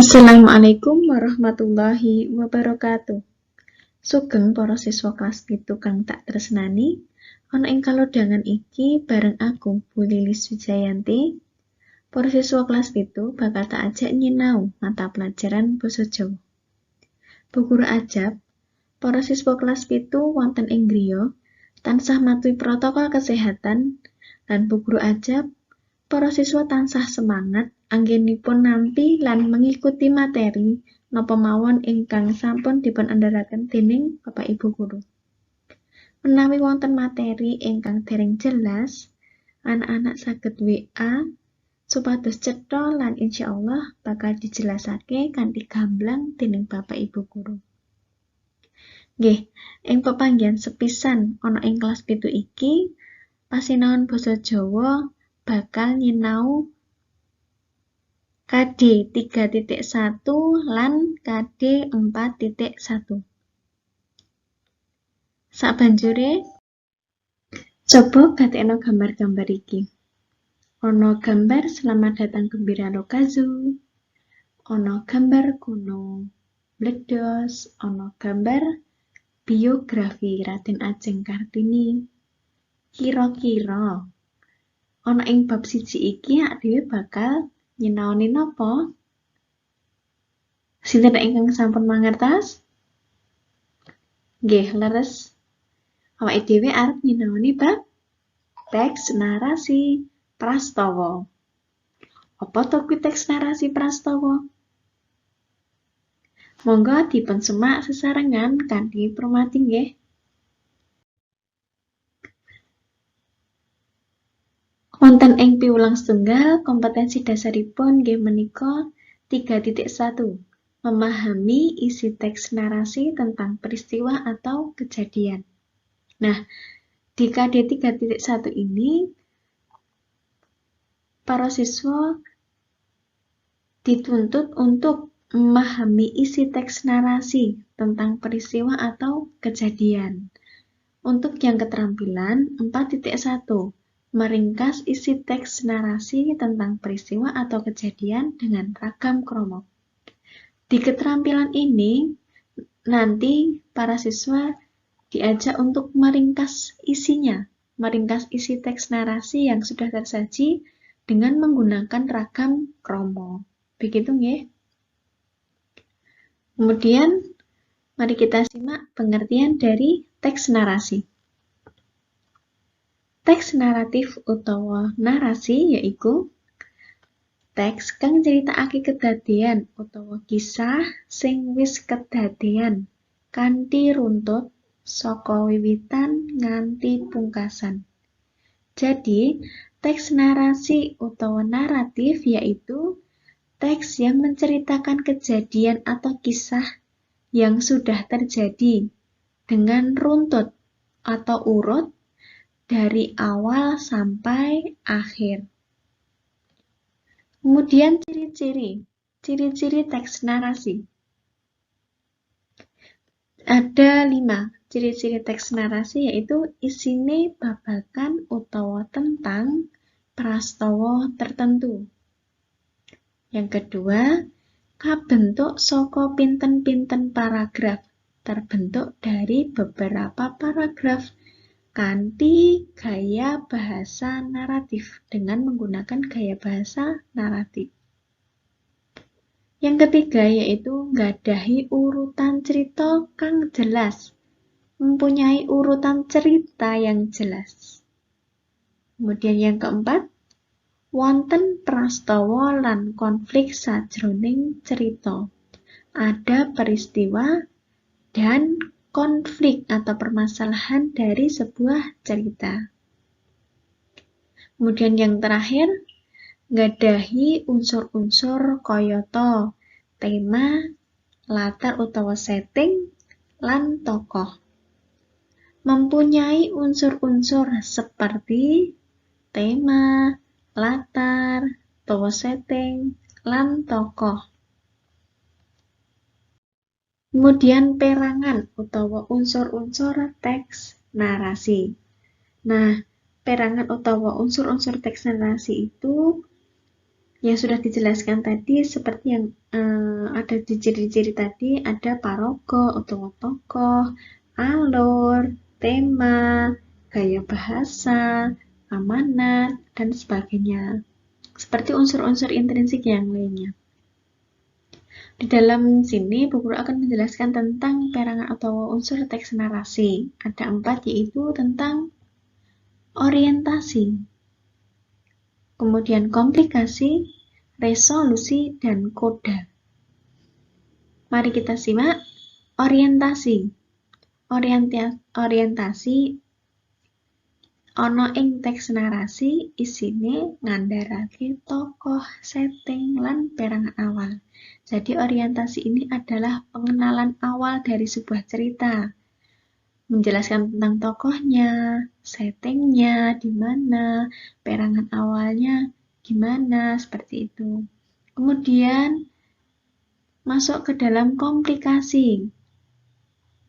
Assalamualaikum warahmatullahi wabarakatuh. Sugeng para siswa kelas 7 kang tak tresnani, ana ing kalodhangan iki bareng aku, Bu Lilis Wijayanti. Para siswa kelas 7 bakal tak ajak nyinau mata pelajaran basa Jawa. Bu Guru ajab, para siswa kelas 7 wonten ing griya tansah matuhi protokol kesehatan lan Bu Guru ajab para siswa tansah semangat anggenipun nampi lan mengikuti materi napa mawon ingkang sampun dipun andharaken dening Bapak Ibu Guru. Menawi wonten materi ingkang dereng jelas, anak-anak saged WA supados cetha lan insyaallah bakal dijelasake kanthi gamblang dening Bapak Ibu Guru. Nggih, ing pepanggihan sepisan ana ing kelas 7 iki pasinaon basa Jawa bakal nyinau KD 3.1 lan KD 4.1. Sabanjure coba gatekno gambar-gambar iki. Ana gambar selamat datang gembira lokazu, ana gambar gunung Blegdos, ana gambar biografi Raden Ajeng Kartini. Kira-kira ana ing bab siji iki dhewe bakal nyinaoni napa? Sinten ingkang sampun mangertos? Nggih, leres. Awake dhewe arep nyinaoni bab teks narasi prastawa. Apa to kuwi teks narasi prastawa? Monggo dipun semak sesarengan kanthi promati nggih. Wonten ing piwulang setunggal, kompetensi dasaripun nggih menika 3.1. Memahami isi teks narasi tentang peristiwa atau kejadian. Nah, di KD 3.1 ini, para siswa dituntut untuk memahami isi teks narasi tentang peristiwa atau kejadian. Untuk yang keterampilan 4.1. Meringkas isi teks narasi tentang peristiwa atau kejadian dengan ragam kromo. Di keterampilan ini, nanti para siswa diajak untuk meringkas isinya, meringkas isi teks narasi yang sudah tersaji dengan menggunakan ragam kromo. Begitu nggih? Kemudian, mari kita simak pengertian dari teks narasi. Teks naratif utawa narasi yaiku teks kang nyritakake kedadean utawa kisah sing wis kedadean kanthi runtut saka wiwitan nganti pungkasan. Jadi, teks narasi utawa naratif yaitu teks yang menceritakan kejadian atau kisah yang sudah terjadi dengan runtut atau urut dari awal sampai akhir. Kemudian ciri-ciri teks narasi. Ada 5 ciri-ciri teks narasi yaitu isine babagan utawa tentang prastawa tertentu. Yang kedua, kabentuk saka pinten-pinten paragraf, terbentuk dari beberapa paragraf kanthi gaya bahasa naratif dengan menggunakan gaya bahasa naratif. Yang ketiga yaitu nggadhahi urutan cerita kang jelas, mempunyai urutan cerita yang jelas. Kemudian yang keempat, wonten prastawa lan konflik sajroning cerita. Ada peristiwa dan konflik atau permasalahan dari sebuah cerita. Kemudian yang terakhir, nggadhahi unsur-unsur kayata tema, latar utawa setting, lan tokoh. Mempunyai unsur-unsur seperti tema, latar, utawa setting, lan tokoh. Kemudian perangan utawa unsur-unsur teks narasi. Nah, perangan utawa unsur-unsur teks narasi itu Yang sudah dijelaskan tadi seperti yang ada di ciri-ciri tadi, ada parogo atau tokoh, alur, tema, gaya bahasa, amanat, dan sebagainya. Seperti unsur-unsur intrinsik yang lainnya. Di dalam sini, Bu Guru akan menjelaskan tentang perangan atau unsur teks narasi. Ada 4, yaitu tentang orientasi, kemudian komplikasi, resolusi, dan koda. Mari kita simak orientasi. Orientasi ana ing teks narasi isine ngandharake tokoh, setting, lan perangan awal. Jadi orientasi ini adalah pengenalan awal dari sebuah cerita. Menjelaskan tentang tokohnya, settingnya, di mana, perangan awalnya gimana, seperti itu. Kemudian masuk ke dalam komplikasi.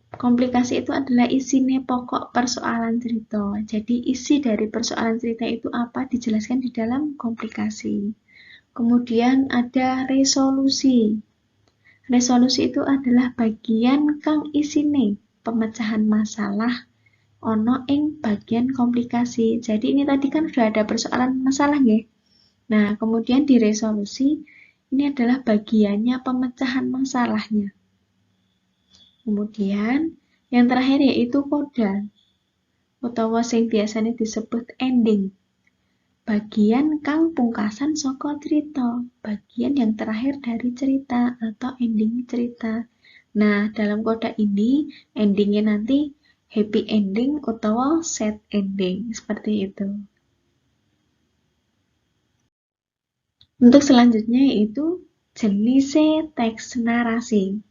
Komplikasi itu adalah isinya pokok persoalan cerita. Jadi isi dari persoalan cerita itu apa dijelaskan di dalam komplikasi. Kemudian ada resolusi. Resolusi itu adalah bagian kang isine pemecahan masalah ono ing bagian komplikasi. Jadi ini tadi kan sudah ada persoalan masalah ya. Nah, kemudian di resolusi ini adalah bagiannya pemecahan masalahnya. Kemudian yang terakhir yaitu koda utawa sing biasanya disebut ending. Bagian kang pungkasan saka cerita, bagian yang terakhir dari cerita atau ending cerita. Nah, dalam koda ini endingnya nanti happy ending utawa sad ending, seperti itu. Untuk selanjutnya yaitu jenis teks narasi.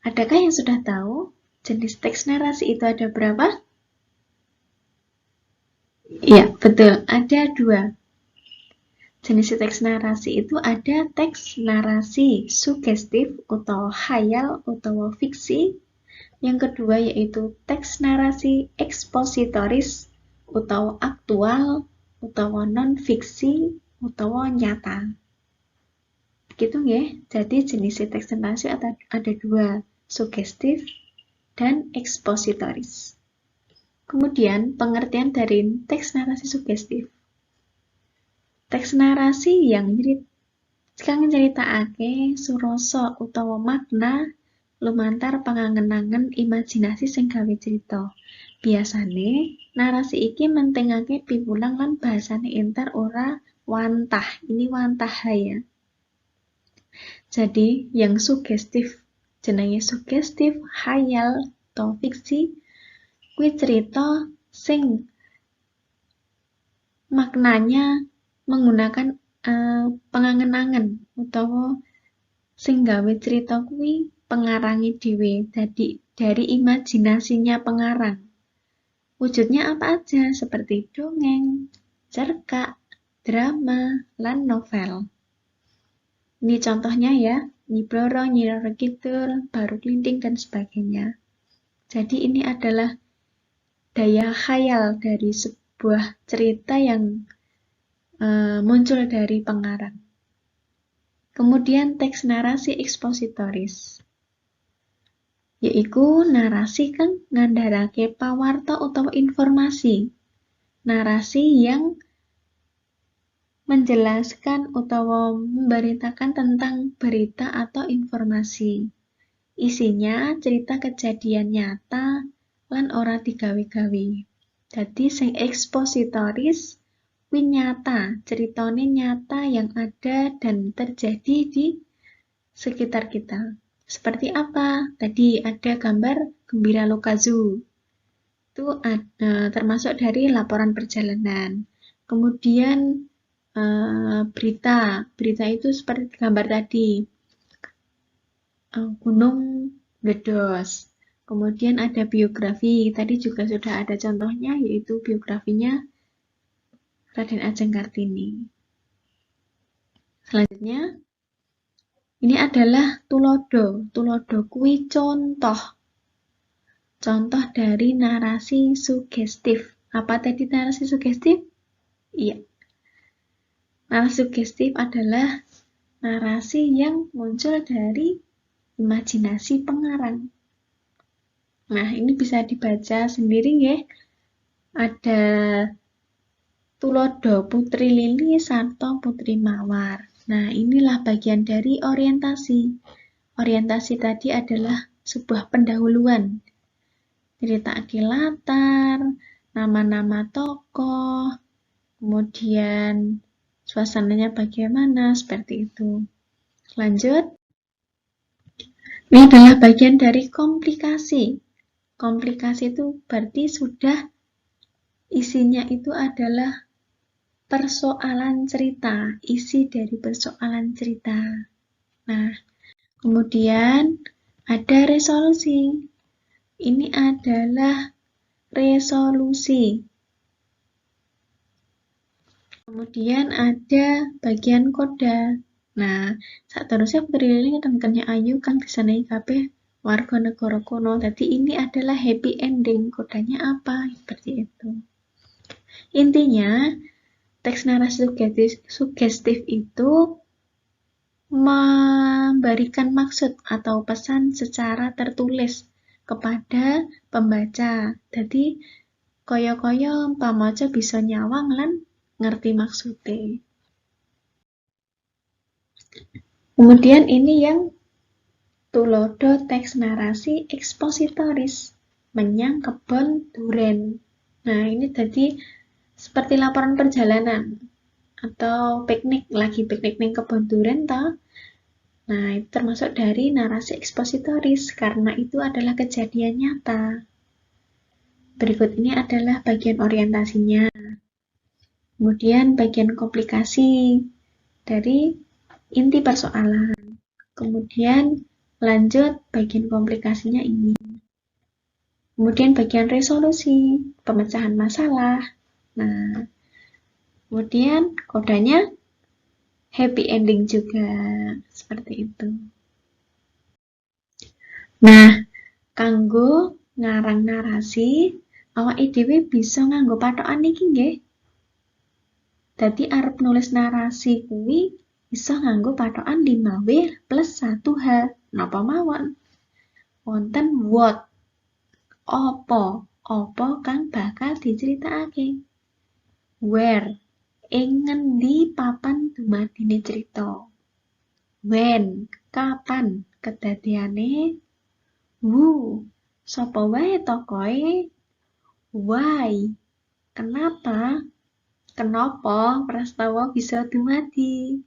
Adakah yang sudah tahu jenis teks narasi itu ada berapa? Iya, betul. Ada 2. Jenis teks narasi itu ada teks narasi sugestif atau khayal atau fiksi. Yang kedua yaitu teks narasi ekspositoris atau aktual atau non-fiksi atau nyata. Gitu ya. Jadi jenis teks narasi ada 2, sugestif dan ekspositoris. Kemudian pengertian dari teks narasi sugestif. Teks narasi yang nyeritakake surasa utawa makna lumantar pangangen-angen imajinasi sing gawe cerita. Biasane narasi iki mentingake piwulang lan bahasane entar ora wantah. Ini wantah ya. Jadi yang sugestif jenenge sugestif, khayal atau fiksi kuwi cerita sing maknanya menggunakan pengangen-angen utawa sing gawe cerita kuwi pengarangi dhewe. Jadi dari imajinasinya pengarang. Wujudnya apa aja seperti dongeng, cerkak, drama, lan novel. Ini contohnya ya, Nyi Blorong, Nyi Roro Kidul, Baru Klinting, dan sebagainya. Jadi ini adalah daya khayal dari sebuah cerita yang muncul dari pengarang. Kemudian teks narasi ekspositoris, yaitu narasi kang ngandharake pawarta utawa informasi. Narasi yang menjelaskan utawa memberitakan tentang berita atau informasi. Isinya cerita kejadian nyata lan ora digawe-gawe. Jadi sing ekspositoris kuwi nyata, ceritane nyata yang ada dan terjadi di sekitar kita. Seperti apa? Tadi ada gambar Gembira Lokazu. Itu termasuk dari laporan perjalanan. Kemudian berita itu seperti gambar tadi. Gunung meledos. Kemudian ada biografi, tadi juga sudah ada contohnya, yaitu biografinya Raden Ajeng Kartini. Selanjutnya, ini adalah tulodo. Tulodo kuwi contoh. Contoh dari narasi sugestif. Apa tadi narasi sugestif? Iya. Narasi sugestif adalah narasi yang muncul dari imajinasi pengarang. Nah, ini bisa dibaca sendiri ya. Ada Tulodo Putri Lili Sarto Putri Mawar. Nah, inilah bagian dari orientasi. Orientasi tadi adalah sebuah pendahuluan. Cerita latar, nama-nama tokoh, kemudian suasananya bagaimana, seperti itu. Lanjut. Ini adalah bagian dari komplikasi. Komplikasi itu berarti sudah isinya itu adalah persoalan cerita, isi dari persoalan cerita. Nah, kemudian ada resolusi. Ini adalah resolusi. Kemudian ada bagian koda. Nah, saterusnya Putri Lili teman-temannya Ayu kang disenengi kabeh warga negara kono. Jadi ini adalah happy ending. Kodanya apa? Seperti itu. Intinya, teks narasi sugestif itu memberikan maksud atau pesan secara tertulis kepada pembaca. Jadi, kaya-kaya pamaca bisa nyawang lan ngerti maksudnya. Kemudian ini yang tulodo teks narasi ekspositoris menyang kebon duren. Nah, ini tadi seperti laporan perjalanan atau piknik, lagi piknik ning kebon duren toh. Nah, itu termasuk dari narasi ekspositoris karena itu adalah kejadian nyata. Berikut ini adalah bagian orientasinya. Kemudian bagian komplikasi dari inti persoalan. Kemudian lanjut bagian komplikasinya ini. Kemudian bagian resolusi, pemecahan masalah. Nah, kemudian kodanya happy ending juga, seperti itu. Nah, kanggo ngarang narasi, awake dhewe bisa nganggo pathokan iki nggih. Dadi arep nulis narasi kuwi bisa nganggo pathokan 5W plus 1H. Napa mawon? Wonten what. Apa kang bakal diceritakake. Where, ing ngendi papan dumadine cerita. When, kapan kedadeane. Who, sapa wae tokoe. Why, kenapa prastawa bisa dumadi.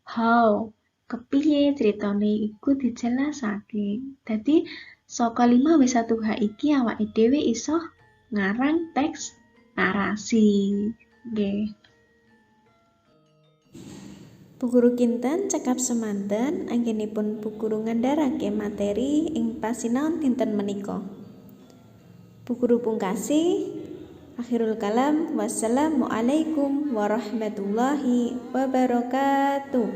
How, kepiye ceritane iku dijelasake. Dadi saka 5W1H iki awake dhewe iso ngarang teks narasi. Nggih. Bu Guru kinten cekap semanten anggenipun Bu Guru ngandharake materi ing pasinaon dinten menika. Bu Guru pungkasi, akhirul kalam, wassalamualaikum warahmatullahi wabarakatuh.